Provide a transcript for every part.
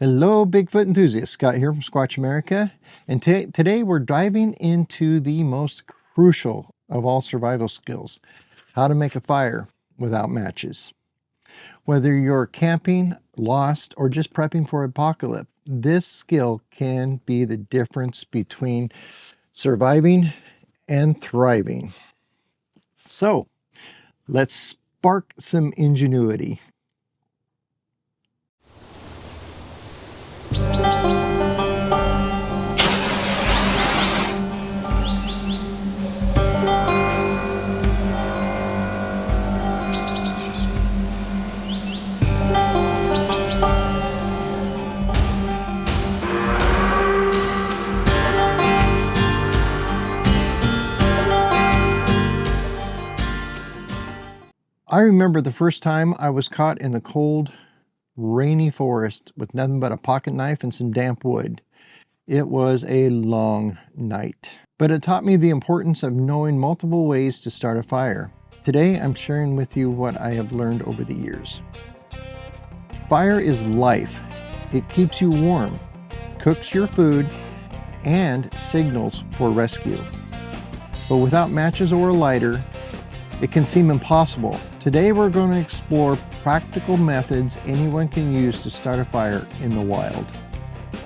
Hello, Bigfoot enthusiasts. Scott here from Squatch America. And today we're diving into the most crucial of all survival skills, how to make a fire without matches. Whether you're camping, lost, or just prepping for apocalypse, this skill can be the difference between surviving and thriving. So let's spark some ingenuity. I remember the first time I was caught in the cold, rainy forest with nothing but a pocket knife and some damp wood. It was a long night, but it taught me the importance of knowing multiple ways to start a fire. Today, I'm sharing with you what I have learned over the years. Fire is life. It keeps you warm, cooks your food, and signals for rescue. But without matches or a lighter, it can seem impossible. Today we're going to explore practical methods anyone can use to start a fire in the wild.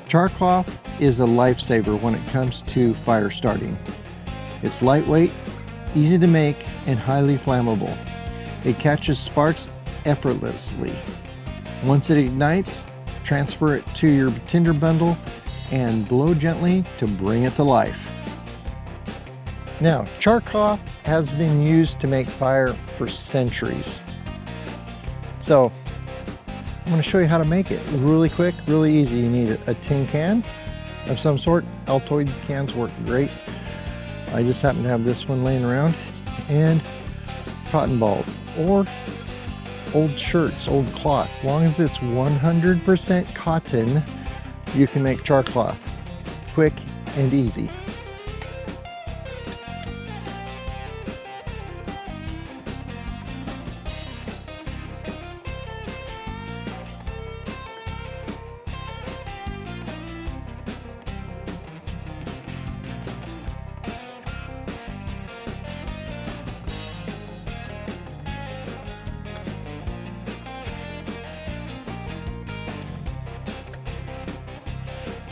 Char cloth is a lifesaver when it comes to fire starting. It's lightweight, easy to make, and highly flammable. It catches sparks effortlessly. Once it ignites, transfer it to your tinder bundle and blow gently to bring it to life. Now, char cloth has been used to make fire for centuries. So, I'm going to show you how to make it really quick, really easy. You need a tin can of some sort. Altoid cans work great. I just happen to have this one laying around. And cotton balls or old shirts, old cloth. As long as it's 100% cotton, you can make char cloth. Quick and easy.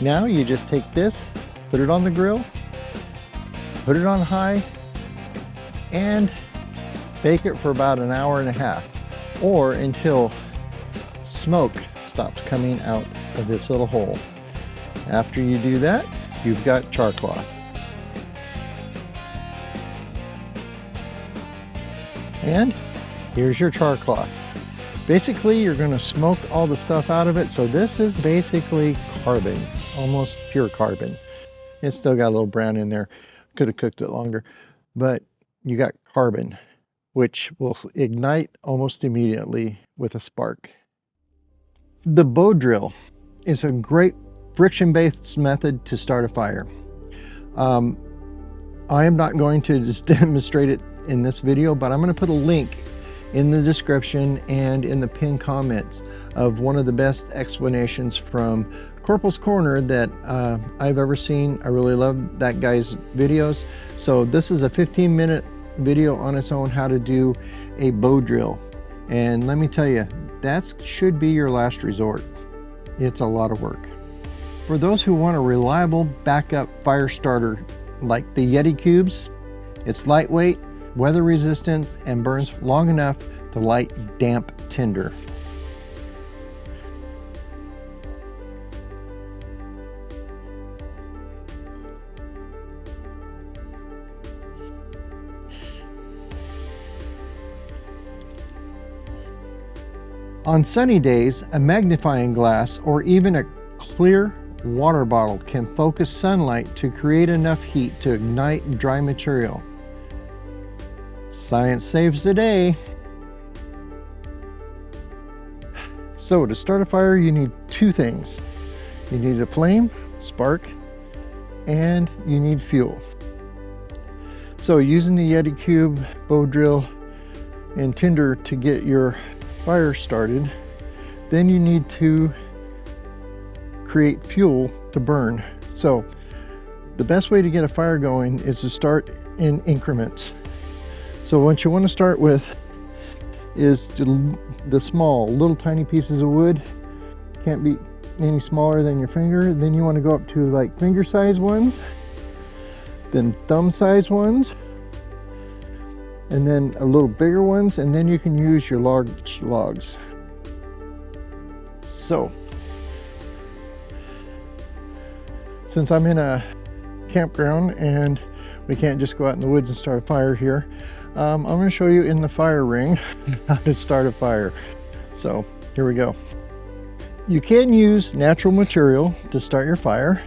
Now you just take this, put it on the grill, put it on high, and bake it for about an hour and a half, or until smoke stops coming out of this little hole. After you do that, you've got char cloth. And here's your char cloth. Basically, you're going to smoke all the stuff out of it, so this is basically carbon, almost pure carbon. It's still got a little brown in there. Could have cooked it longer, but you got carbon, which will ignite almost immediately with a spark. The bow drill is a great friction-based method to start a fire. I am not going to just demonstrate it in this video, but I'm going to put a link in the description and in the pinned comments of one of the best explanations from Corporal's Corner that I've ever seen. I really love that guy's videos. So this is a 15-minute video on its own, how to do a bow drill. And let me tell you, that should be your last resort. It's a lot of work. For those who want a reliable backup fire starter like the Yeti cubes, it's lightweight, weather resistant, and burns long enough to light damp tinder. On sunny days, a magnifying glass or even a clear water bottle can focus sunlight to create enough heat to ignite dry material. Science saves the day. So to start a fire, you need two things. You need a flame, spark, and you need fuel. So using the Yeti cube, bow drill, and tinder to get your fire started, then you need to create fuel to burn. So the best way to get a fire going is to start in increments. So what you want to start with is the small, little tiny pieces of wood. Can't be any smaller than your finger. Then you want to go up to like finger size ones, then thumb size ones, and then a little bigger ones, and then you can use your large logs. So since I'm in a campground and we can't just go out in the woods and start a fire here, I'm going to show you in the fire ring how to start a fire. So here we go. You can use natural material to start your fire.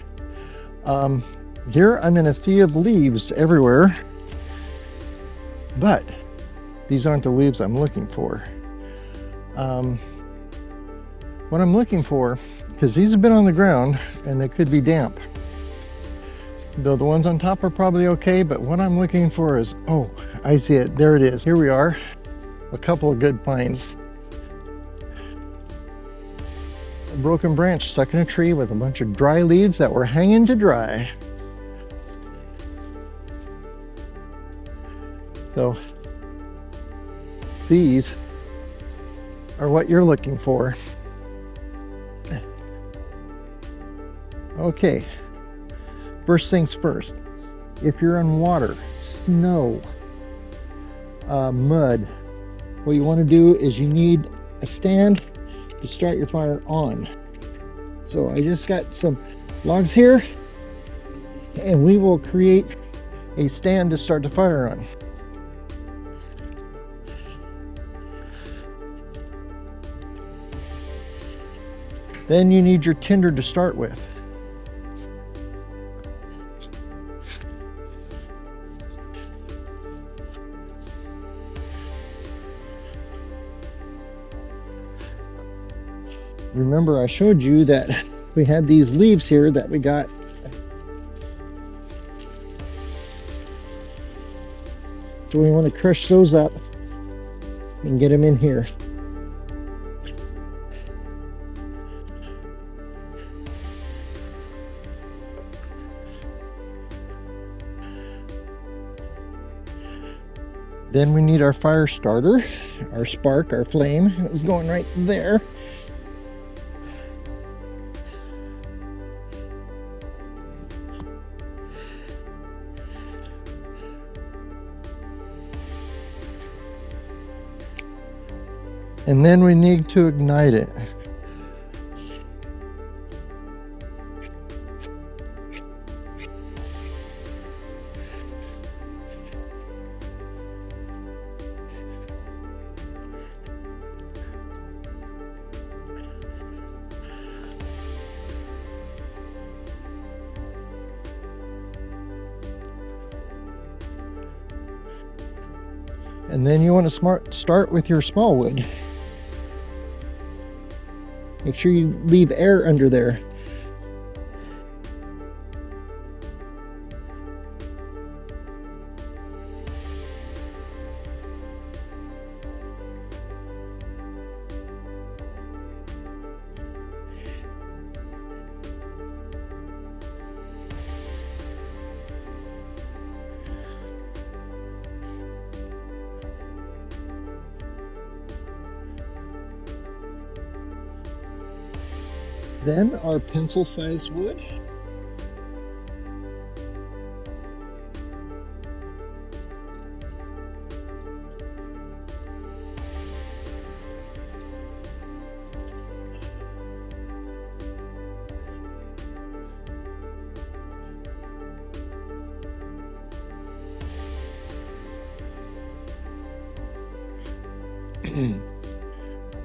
Here I'm in a sea of leaves everywhere, but these aren't the leaves I'm looking for. What I'm looking for, because these have been on the ground and they could be damp, though the ones on top are probably okay, but what I'm looking for is, oh, I see it, there it is. Here we are, a couple of good pines. A broken branch stuck in a tree with a bunch of dry leaves that were hanging to dry. So these are what you're looking for. Okay, first things first. If you're in water, snow, mud, what you want to do is you need a stand to start your fire on. So I just got some logs here, and we will create a stand to start the fire on. Then you need your tinder to start with. Remember, I showed you that we had these leaves here that we got. So we want to crush those up and get them in here. Then we need our fire starter, our spark, our flame is going right there. And then we need to ignite it. And then you want to start with your small wood. Make sure you leave air under there. Then our pencil-sized wood.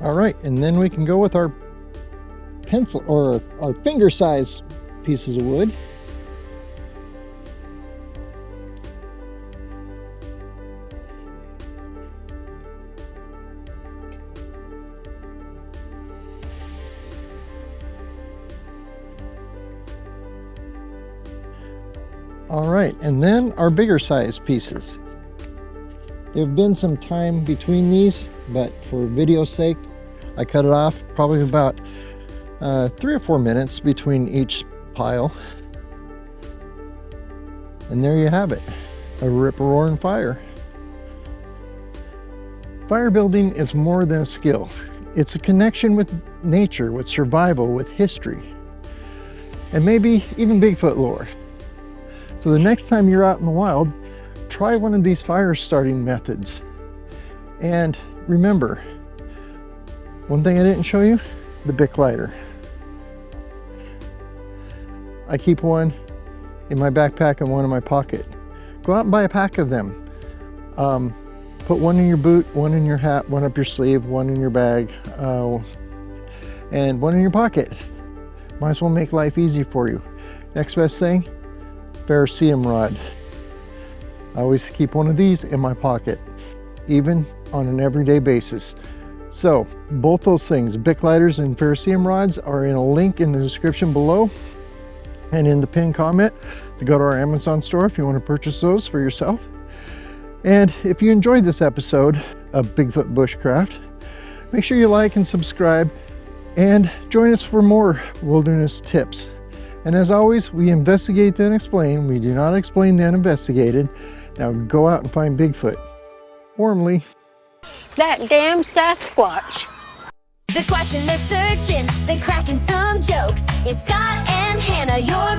All right, and then we can go with our pencil or our finger size pieces of wood. All right, and then our bigger size pieces. There have been some time between these, but for video's sake, I cut it off probably about 3 or 4 minutes between each pile. And there you have it, a rip-roaring fire. Fire building is more than a skill. It's a connection with nature, with survival, with history, and maybe even Bigfoot lore. So the next time you're out in the wild, try one of these fire starting methods. And remember, one thing I didn't show you, the Bic lighter. I keep one in my backpack and one in my pocket. Go out and buy a pack of them. Put one in your boot, one in your hat, one up your sleeve, one in your bag, and one in your pocket. Might as well make life easy for you. Next best thing, ferrocerium rod. I always keep one of these in my pocket, even on an everyday basis. So both those things, Bic lighters and ferrocerium rods, are in a link in the description below and in the pinned comment to go to our Amazon store if you want to purchase those for yourself. And if you enjoyed this episode of Bigfoot Bushcraft, make sure you like and subscribe and join us for more wilderness tips. And as always, we investigate then explain. We do not explain then investigated. Now go out and find Bigfoot. Warmly. That damn Sasquatch. The squatching, they're searching, they're cracking some jokes. It's Scott and Hannah, your